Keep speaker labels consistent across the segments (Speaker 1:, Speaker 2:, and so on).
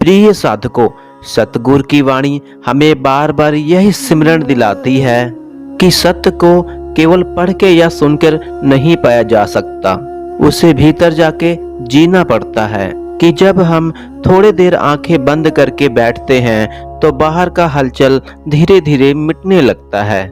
Speaker 1: प्रिय साधकों, सतगुरु की वाणी हमें बार बार यही सिमरण दिलाती है कि सत्य को केवल पढ़ के या सुनकर नहीं पाया जा सकता, उसे भीतर जाके जीना पड़ता है। कि जब हम थोड़ी देर आंखें बंद करके बैठते हैं तो बाहर का हलचल धीरे धीरे मिटने लगता है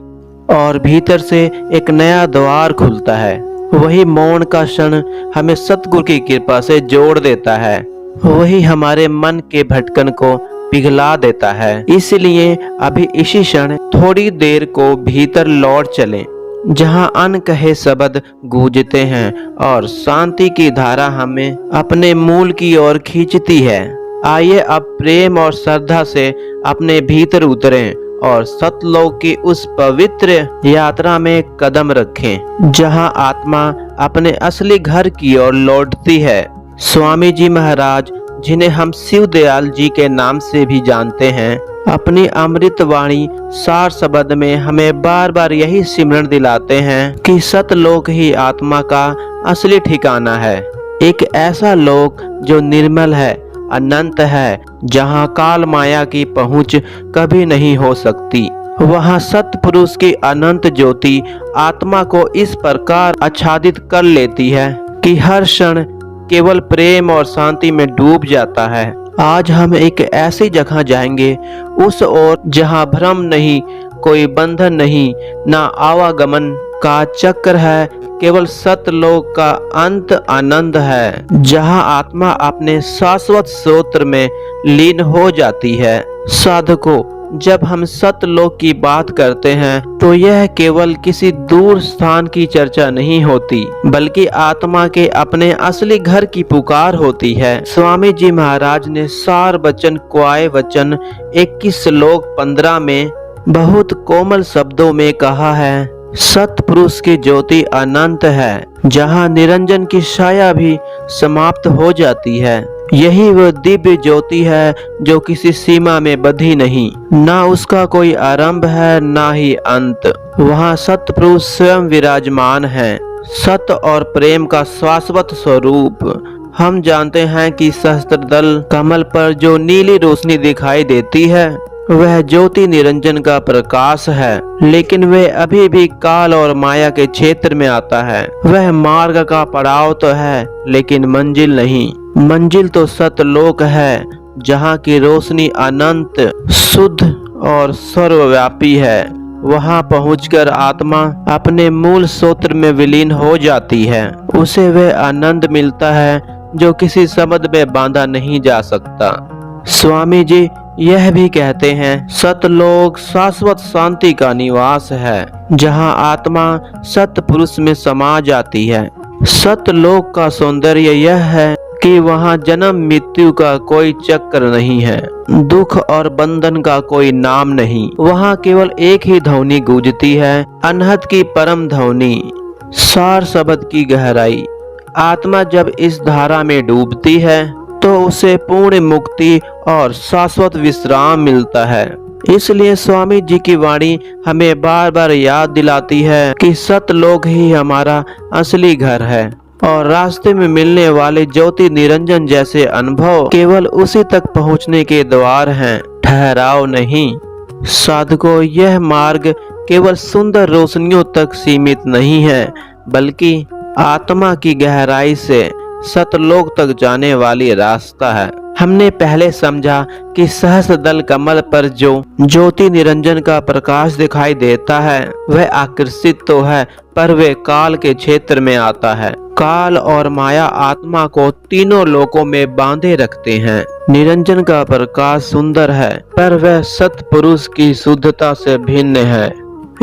Speaker 1: और भीतर से एक नया द्वार खुलता है। वही मौन का क्षण हमें सतगुरु की कृपा से जोड़ देता है, वही हमारे मन के भटकन को पिघला देता है। इसलिए अभी इसी क्षण थोड़ी देर को भीतर लौट चलें, जहां अनकहे शब्द गूंजते हैं और शांति की धारा हमें अपने मूल की ओर खींचती है। आइए अब प्रेम और श्रद्धा से अपने भीतर उतरें और सतलोक की उस पवित्र यात्रा में कदम रखें, जहां आत्मा अपने असली घर की ओर लौटती है। स्वामी जी महाराज, जिन्हें हम शिव दयाल जी के नाम से भी जानते हैं, अपनी अमृत वाणी सार शब्द में हमें बार बार यही सिमरण दिलाते हैं कि सतलोक ही आत्मा का असली ठिकाना है। एक ऐसा लोक जो निर्मल है, अनंत है, जहां काल माया की पहुंच कभी नहीं हो सकती। वहां सतपुरुष की अनंत ज्योति आत्मा को इस प्रकार आच्छादित कर लेती है कि हर क्षण केवल प्रेम और शांति में डूब जाता है। आज हम एक ऐसी जगह जाएंगे, उस ओर जहां भ्रम नहीं, कोई बंधन नहीं, ना आवागमन का चक्र है, केवल सतलोक का अंत आनंद है, जहां आत्मा अपने शाश्वत स्रोत में लीन हो जाती है। साधकों, जब हम सतलोक की बात करते हैं तो यह केवल किसी दूर स्थान की चर्चा नहीं होती, बल्कि आत्मा के अपने असली घर की पुकार होती है। स्वामी जी महाराज ने सार वचन क्वाय वचन 21 श्लोक 15 में बहुत कोमल शब्दों में कहा है, सतपुरुष की ज्योति अनंत है, जहाँ निरंजन की छाया भी समाप्त हो जाती है। यही वह दिव्य ज्योति है जो किसी सीमा में बंधी नहीं, ना उसका कोई आरंभ है ना ही अंत। वहाँ सतपुरुष स्वयं विराजमान है, सत्य और प्रेम का शाश्वत स्वरूप। हम जानते हैं कि सहस्त्रदल कमल पर जो नीली रोशनी दिखाई देती है वह ज्योति निरंजन का प्रकाश है, लेकिन वह अभी भी काल और माया के क्षेत्र में आता है। वह मार्ग का पड़ाव तो है, लेकिन मंजिल नहीं। मंजिल तो सतलोक है, जहाँ की रोशनी अनंत, शुद्ध और सर्वव्यापी है। वहाँ पहुंचकर आत्मा अपने मूल सूत्र में विलीन हो जाती है। उसे वह आनंद मिलता है जो किसी शब्द में बांधा नहीं जा सकता। स्वामी जी यह भी कहते हैं, सतलोक शाश्वत शांति का निवास है, जहाँ आत्मा सतपुरुष में समा जाती है। सतलोक का सौंदर्य यह है कि वहाँ जन्म मृत्यु का कोई चक्र नहीं है, दुख और बंधन का कोई नाम नहीं। वहाँ केवल एक ही ध्वनि गूंजती है, अनहद की परम ध्वनि, सार शब्द की गहराई। आत्मा जब इस धारा में डूबती है तो उसे पूर्ण मुक्ति और शाश्वत विश्राम मिलता है। इसलिए स्वामी जी की वाणी हमें बार बार याद दिलाती है कि सतलोक ही हमारा असली घर है और रास्ते में मिलने वाले ज्योति निरंजन जैसे अनुभव केवल उसी तक पहुंचने के द्वार हैं, ठहराव नहीं। साधकों, यह मार्ग केवल सुंदर रोशनियों तक सीमित नहीं है, बल्कि आत्मा की गहराई से सतलोक तक जाने वाली रास्ता है। हमने पहले समझा कि सहस्त्रदल कमल पर जो ज्योति निरंजन का प्रकाश दिखाई देता है वह आकर्षित तो है, पर वह काल के क्षेत्र में आता है। काल और माया आत्मा को तीनों लोकों में बांधे रखते हैं। निरंजन का प्रकाश सुंदर है, पर वह सतपुरुष की शुद्धता से भिन्न है।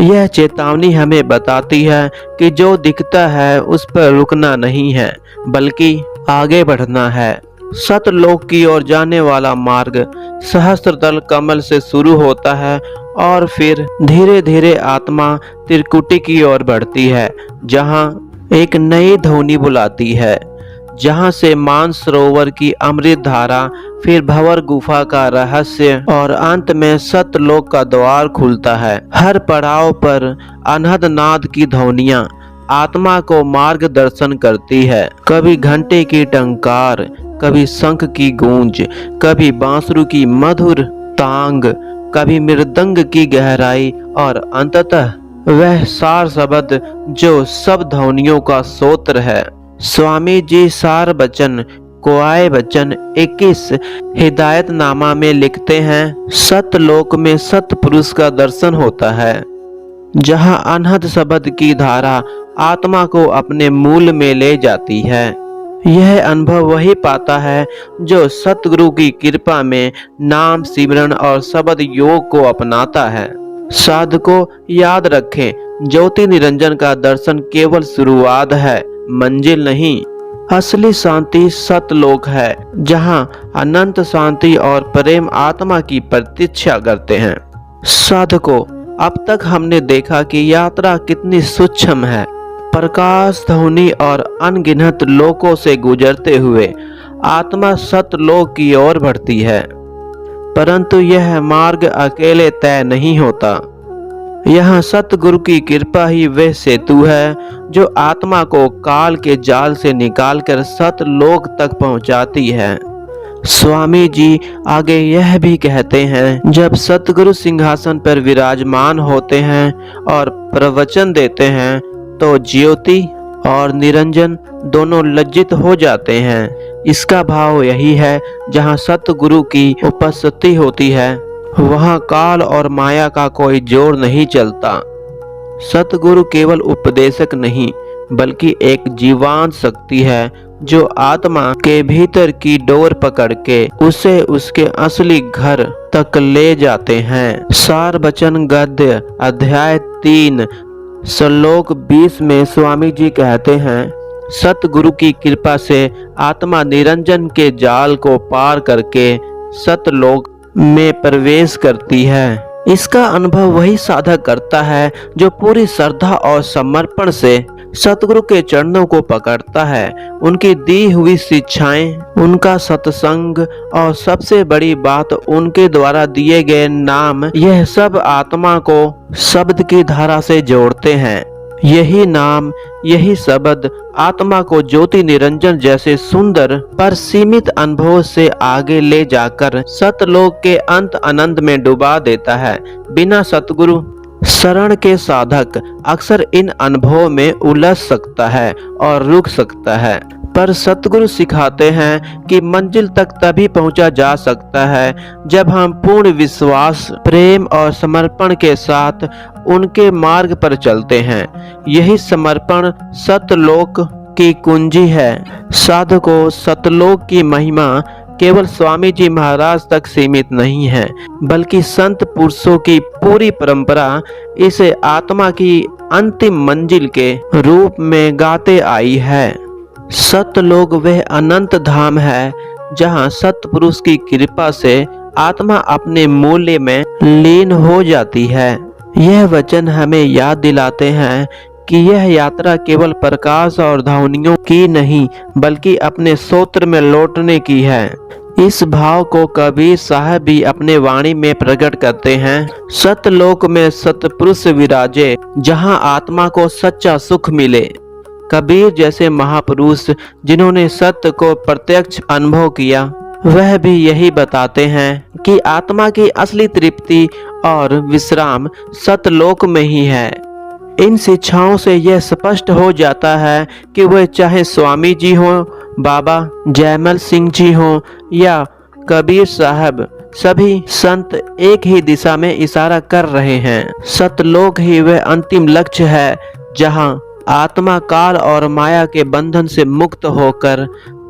Speaker 1: यह चेतावनी हमें बताती है कि जो दिखता है उस पर रुकना नहीं है, बल्कि आगे बढ़ना है। सतलोक की ओर जाने वाला मार्ग सहस्त्रदल कमल से शुरू होता है और फिर धीरे धीरे आत्मा त्रिकुटी की ओर बढ़ती है, जहां एक नई ध्वनि बुलाती है, जहां से मानसरोवर की अमृत धारा, फिर भंवर गुफा का रहस्य और अंत में सतलोक का द्वार खुलता है। हर पड़ाव पर अनहद नाद की ध्वनियां आत्मा को मार्गदर्शन करती है। कभी घंटे की टंकार, कभी शंख की गूंज, कभी बांसुरी की मधुर तांग, कभी मृदंग की गहराई और अंततः वह सार शब्द जो सब ध्वनियों का स्रोत है। स्वामी जी सार बचन कोआए बचन 21 हिदायतनामा में लिखते हैं, सतलोक में सतपुरुष का दर्शन होता है, जहां अनहद शब्द की धारा आत्मा को अपने मूल में ले जाती है। यह अनुभव वही पाता है जो सतगुरु की कृपा में नाम सिमरन और शब्द योग को अपनाता है। साधकों याद रखें, ज्योति निरंजन का दर्शन केवल शुरुआत है, मंजिल नहीं। असली शांति सतलोक है, जहां अनंत शांति और प्रेम आत्मा की प्रतीक्षा करते हैं। साधकों, अब तक हमने देखा कि यात्रा कितनी सूक्ष्म है। प्रकाश ध्वनि और अनगिनत लोकों से गुजरते हुए आत्मा सतलोक की ओर बढ़ती है, परंतु यह मार्ग अकेले तय नहीं होता। यहाँ सतगुरु की कृपा ही वह सेतु है जो आत्मा को काल के जाल से निकालकर सतलोक तक पहुँचाती है। स्वामी जी आगे यह भी कहते हैं, जब सतगुरु सिंहासन पर विराजमान होते हैं और प्रवचन देते हैं तो ज्योति और निरंजन दोनों लज्जित हो जाते हैं। इसका भाव यही है, जहाँ सतगुरु की उपस्थिति होती है वहाँ काल और माया का कोई जोर नहीं चलता। सतगुरु केवल उपदेशक नहीं बल्कि एक जीवांत शक्ति है जो आत्मा के भीतर की डोर पकड़ के उसे उसके असली घर तक ले जाते हैं। सार बचन गद्य अध्याय 3 श्लोक 20 में स्वामी जी कहते हैं, सतगुरु की कृपा से आत्मा निरंजन के जाल को पार करके सतलोक में प्रवेश करती है। इसका अनुभव वही साधक करता है जो पूरी श्रद्धा और समर्पण से सतगुरु के चरणों को पकड़ता है। उनकी दी हुई शिक्षाएं, उनका सत्संग और सबसे बड़ी बात उनके द्वारा दिए गए नाम, यह सब आत्मा को शब्द की धारा से जोड़ते हैं। यही नाम, यही शब्द आत्मा को ज्योति निरंजन जैसे सुंदर पर सीमित अनुभव से आगे ले जाकर सतलोक के अंत आनंद में डुबा देता है। बिना सतगुरु शरण के साधक अक्सर इन अनुभवों में उलझ सकता है और रुक सकता है, पर सतगुरु सिखाते हैं कि मंजिल तक तभी पहुंचा जा सकता है जब हम पूर्ण विश्वास, प्रेम और समर्पण के साथ उनके मार्ग पर चलते हैं। यही समर्पण सतलोक की कुंजी है। साधकों, सतलोक की महिमा केवल स्वामी जी महाराज तक सीमित नहीं है, बल्कि संत पुरुषों की पूरी परंपरा इसे आत्मा की अंतिम मंजिल के रूप में गाते आई है। सतलोक वह अनंत धाम है जहाँ सतपुरुष की कृपा से आत्मा अपने मूल्य में लीन हो जाती है। यह वचन हमें याद दिलाते हैं कि यह यात्रा केवल प्रकाश और ध्वनियों की नहीं बल्कि अपने सूत्र में लौटने की है। इस भाव को कबीर साहब भी अपने वाणी में प्रकट करते हैं, सतलोक में सतपुरुष विराजे जहां आत्मा को सच्चा सुख मिले। कबीर जैसे महापुरुष जिन्होंने सत्य को प्रत्यक्ष अनुभव किया, वह भी यही बताते हैं कि आत्मा की असली तृप्ति और विश्राम सतलोक में ही है। इन शिक्षाओं से यह स्पष्ट हो जाता है कि वह चाहे स्वामी जी हो, बाबा जयमल सिंह जी हो या कबीर साहब, सभी संत एक ही दिशा में इशारा कर रहे हैं। सतलोक ही वह अंतिम लक्ष्य है जहां आत्मा काल और माया के बंधन से मुक्त होकर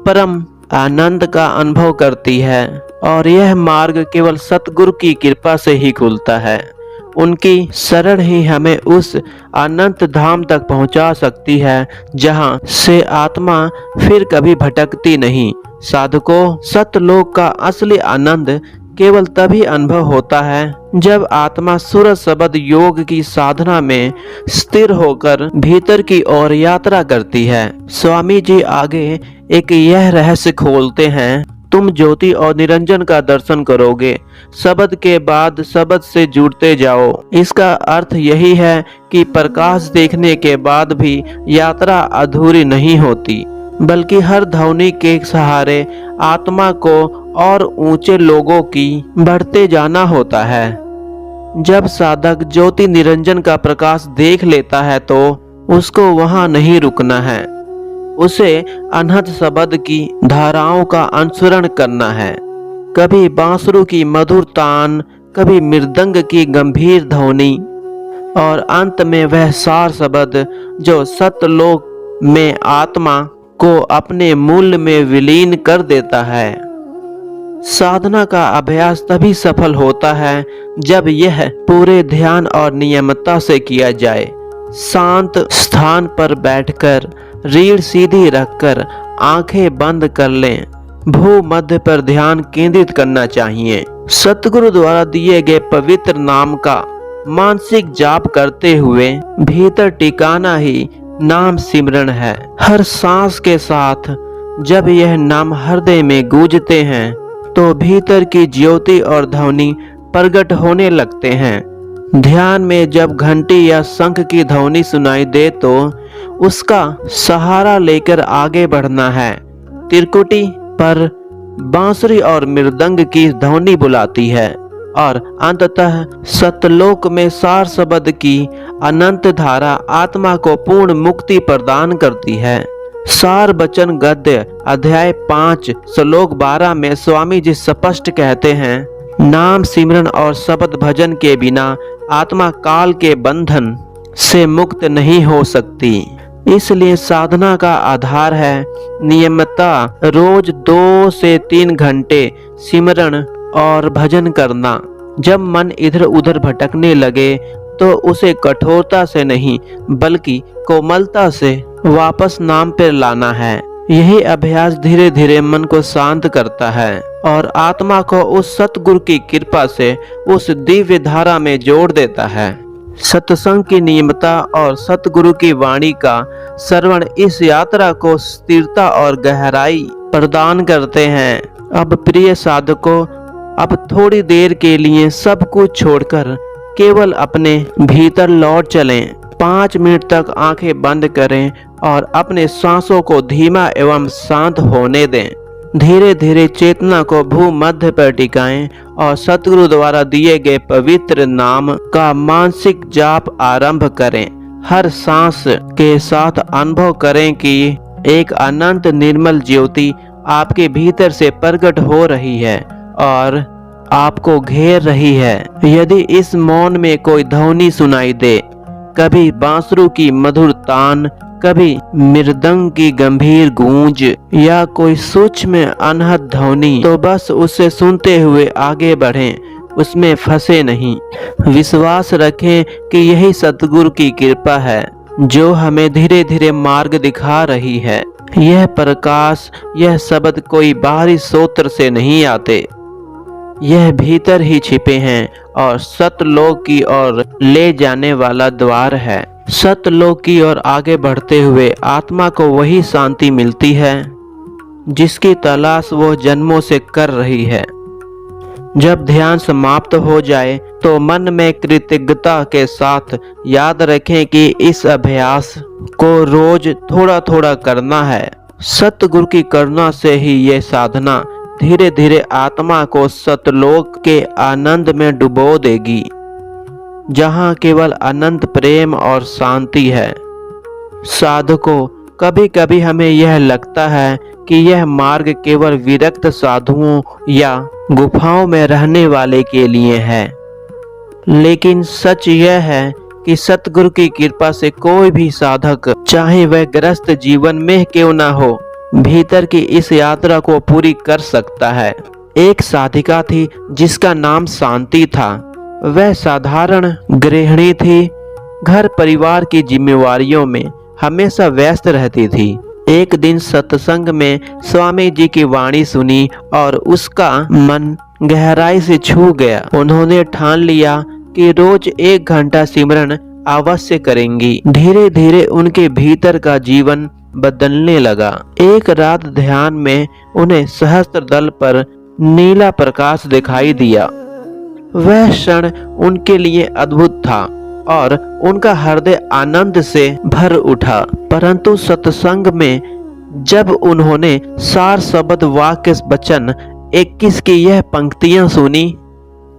Speaker 1: परम आनंद का अनुभव करती है, और यह मार्ग केवल सतगुरु की कृपा से ही खुलता है। उनकी शरण ही हमें उस अनंत धाम तक पहुंचा सकती है जहां से आत्मा फिर कभी भटकती नहीं। साधकों, सतलोक का असली आनंद केवल तभी अनुभव होता है जब आत्मा सूरज शब्द योग की साधना में स्थिर होकर भीतर की ओर यात्रा करती है। स्वामी जी आगे एक यह रहस्य खोलते हैं, तुम ज्योति और निरंजन का दर्शन करोगे, शब्द के बाद शब्द से जुड़ते जाओ। इसका अर्थ यही है कि प्रकाश देखने के बाद भी यात्रा अधूरी नहीं होती। बल्कि हर ध्वनि के सहारे आत्मा को और ऊंचे लोगों की बढ़ते जाना होता है। जब साधक ज्योति निरंजन का प्रकाश देख लेता है तो उसको वहां नहीं रुकना है, उसे अनहद शब्द की धाराओं का अनुसरण करना है। कभी बांसुरी की मधुर तान, कभी मृदंग की गंभीर ध्वनि और अंत में वह सार शब्द जो सतलोक में आत्मा को अपने मूल में विलीन कर देता है। साधना का अभ्यास तभी सफल होता है जब यह पूरे ध्यान और नियमितता से किया जाए। शांत स्थान पर बैठकर रीढ़ सीधी रखकर आंखें बंद कर लें। भूमध्य पर ध्यान केंद्रित करना चाहिए। सतगुरु द्वारा दिए गए पवित्र नाम का मानसिक जाप करते हुए भीतर टिकाना ही नाम सिमरन है। हर सांस के साथ जब यह नाम हृदय में गूंजते हैं तो भीतर की ज्योति और ध्वनि प्रकट होने लगते हैं। ध्यान में जब घंटी या शंख की ध्वनि सुनाई दे तो उसका सहारा लेकर आगे बढ़ना है। त्रिकुटी पर बांसुरी और मृदंग की ध्वनि बुलाती है और अंततः सतलोक में सार शब्द की अनंत धारा आत्मा को पूर्ण मुक्ति प्रदान करती है। सार बचन गद्य अध्याय 5 श्लोक 12 में स्वामी जी स्पष्ट कहते हैं, नाम सिमरन और शब्द भजन के बिना आत्मा काल के बंधन से मुक्त नहीं हो सकती। इसलिए साधना का आधार है नियमितता। रोज 2 से 3 घंटे सिमरन और भजन करना। जब मन इधर उधर भटकने लगे तो उसे कठोरता से नहीं बल्कि कोमलता से वापस नाम पर लाना है। यही अभ्यास धीरे धीरे मन को शांत करता है और आत्मा को उस सतगुरु की कृपा से उस दिव्य धारा में जोड़ देता है। सत्संग की नियमितता और सतगुरु की वाणी का श्रवण इस यात्रा को स्थिरता और गहराई प्रदान करते हैं। अब प्रिय साधकों, अब थोड़ी देर के लिए सब कुछ छोड़कर केवल अपने भीतर लौट चलें। 5 मिनट तक आंखें बंद करें और अपने सांसों को धीमा एवं शांत होने दें। धीरे धीरे चेतना को भूमध्य पर टिकाएं और सतगुरु द्वारा दिए गए पवित्र नाम का मानसिक जाप आरंभ करें। हर सांस के साथ अनुभव करें कि एक अनंत निर्मल ज्योति आपके भीतर से प्रकट हो रही है और आपको घेर रही है। यदि इस मौन में कोई ध्वनि सुनाई दे, कभी बांसुरी की मधुर तान, कभी मृदंग की गंभीर गूंज या कोई सूक्ष्म अनहद ध्वनि, तो बस उसे सुनते हुए आगे बढ़ें, उसमें फंसे नहीं। विश्वास रखें कि यही सतगुरु की कृपा है जो हमें धीरे धीरे मार्ग दिखा रही है। यह प्रकाश, यह शब्द कोई बाहरी स्रोत से नहीं आते, यह भीतर ही छिपे हैं और सतलोक की ओर ले जाने वाला द्वार है। सतलोक की ओर आगे बढ़ते हुए आत्मा को वही शांति मिलती है जिसकी तलाश वो जन्मों से कर रही है। जब ध्यान समाप्त हो जाए तो मन में कृतज्ञता के साथ याद रखें कि इस अभ्यास को रोज थोड़ा थोड़ा करना है। सतगुरु की करुणा से ही ये साधना धीरे धीरे आत्मा को सतलोक के आनंद में डुबो देगी, जहाँ केवल अनंत प्रेम और शांति है। साधकों, कभी कभी हमें यह लगता है कि यह मार्ग केवल विरक्त साधुओं या गुफाओं में रहने वाले के लिए है, लेकिन सच यह है कि सतगुरु की कृपा से कोई भी साधक, चाहे वह ग्रस्त जीवन में क्यों न हो, भीतर की इस यात्रा को पूरी कर सकता है। एक साधिका थी जिसका नाम शांति था। वह साधारण गृहिणी थी, घर परिवार की जिम्मेवारियों में हमेशा व्यस्त रहती थी। एक दिन सत्संग में स्वामी जी की वाणी सुनी और उसका मन गहराई से छू गया। उन्होंने ठान लिया कि रोज 1 घंटा सिमरन अवश्य करेंगी। धीरे धीरे उनके भीतर का जीवन बदलने लगा। एक रात ध्यान में उन्हें सहस्त्र दल पर नीला प्रकाश दिखाई दिया। वह क्षण उनके लिए अद्भुत था और उनका हृदय आनंद से भर उठा। परंतु सत्संग में जब उन्होंने सार शब्द वाक्य वचन 21 की यह पंक्तियां सुनी,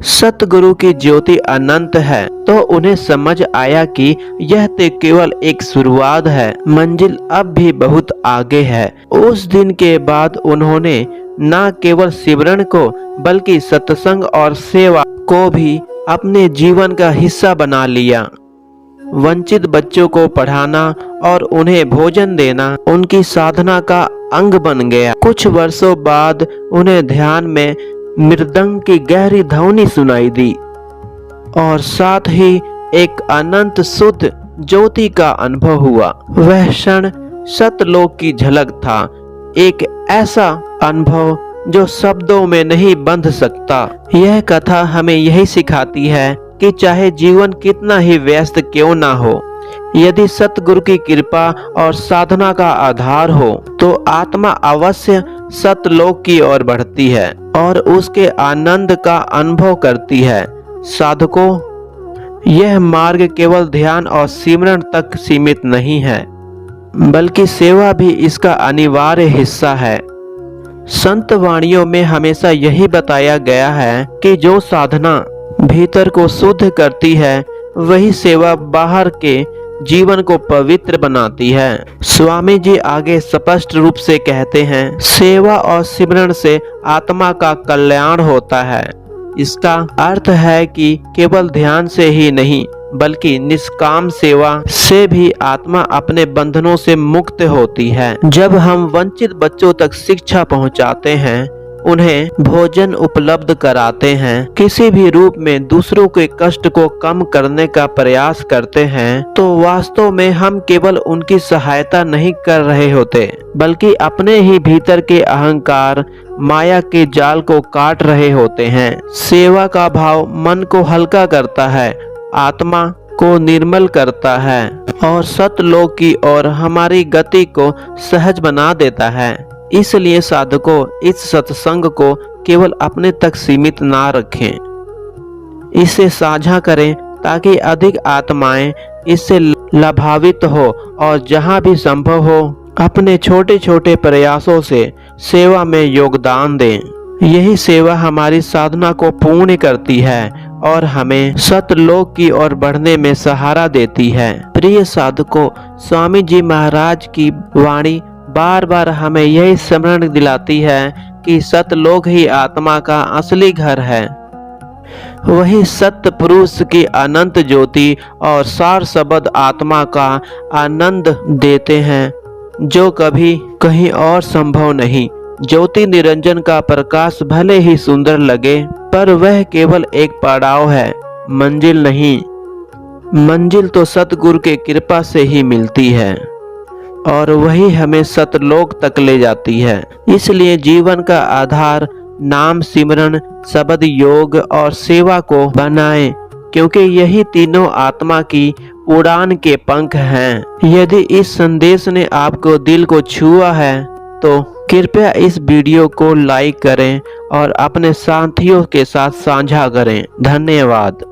Speaker 1: सतगुरु की ज्योति अनंत है, तो उन्हें समझ आया कि यह तो केवल एक शुरुआत है, मंजिल अब भी बहुत आगे है। उस दिन के बाद उन्होंने न केवल सिमरन को बल्कि सत्संग और सेवा को भी अपने जीवन का हिस्सा बना लिया। वंचित बच्चों को पढ़ाना और उन्हें भोजन देना उनकी साधना का अंग बन गया। कुछ वर्षों बाद उन्हें ध्यान में मृदंग की गहरी ध्वनि सुनाई दी और साथ ही एक अनंत शुद्ध ज्योति का अनुभव हुआ। वह क्षण सतलोक की झलक था, एक ऐसा अनुभव जो शब्दों में नहीं बंध सकता। यह कथा हमें यही सिखाती है कि चाहे जीवन कितना ही व्यस्त क्यों ना हो, यदि सतगुरु की कृपा और साधना का आधार हो तो आत्मा अवश्य सतलोक की ओर बढ़ती है और उसके आनंद का अनुभव करती है। साधकों, यह मार्ग केवल ध्यान और सिमरन तक सीमित नहीं है, बल्कि सेवा भी इसका अनिवार्य हिस्सा है। संत वाणियों में हमेशा यही बताया गया है कि जो साधना भीतर को शुद्ध करती है वही सेवा बाहर के जीवन को पवित्र बनाती है। स्वामी जी आगे स्पष्ट रूप से कहते हैं, सेवा और सिमरन से आत्मा का कल्याण होता है। इसका अर्थ है कि केवल ध्यान से ही नहीं बल्कि निष्काम सेवा से भी आत्मा अपने बंधनों से मुक्त होती है। जब हम वंचित बच्चों तक शिक्षा पहुंचाते हैं, उन्हें भोजन उपलब्ध कराते हैं, किसी भी रूप में दूसरों के कष्ट को कम करने का प्रयास करते हैं, तो वास्तव में हम केवल उनकी सहायता नहीं कर रहे होते बल्कि अपने ही भीतर के अहंकार माया के जाल को काट रहे होते हैं। सेवा का भाव मन को हल्का करता है, आत्मा को निर्मल करता है और सतलोक की ओर हमारी गति को सहज बना देता है। इसलिए साधकों, इस सत्संग को केवल अपने तक सीमित ना रखें, इसे साझा करें ताकि अधिक आत्माएं इससे लाभान्वित हो और जहां भी संभव हो अपने छोटे छोटे प्रयासों से सेवा में योगदान दें। यही सेवा हमारी साधना को पूर्ण करती है और हमें सतलोक की ओर बढ़ने में सहारा देती है। प्रिय साधकों, स्वामी जी महाराज की वाणी बार बार हमें यही स्मरण दिलाती है कि सतलोक ही आत्मा का असली घर है। वही सत्य पुरुष की अनंत ज्योति और सार शब्द आत्मा का आनंद देते हैं जो कभी कहीं और संभव नहीं। ज्योति निरंजन का प्रकाश भले ही सुंदर लगे, पर वह केवल एक पड़ाव है, मंजिल नहीं। मंजिल तो सतगुरु के कृपा से ही मिलती है और वही हमें सतलोक तक ले जाती है। इसलिए जीवन का आधार नाम, सिमरन, शब्द, योग और सेवा को बनाएं, क्योंकि यही तीनों आत्मा की उड़ान के पंख हैं। यदि इस संदेश ने आपको दिल को छुआ है तो कृपया इस वीडियो को लाइक करें और अपने साथियों के साथ साझा करें। धन्यवाद।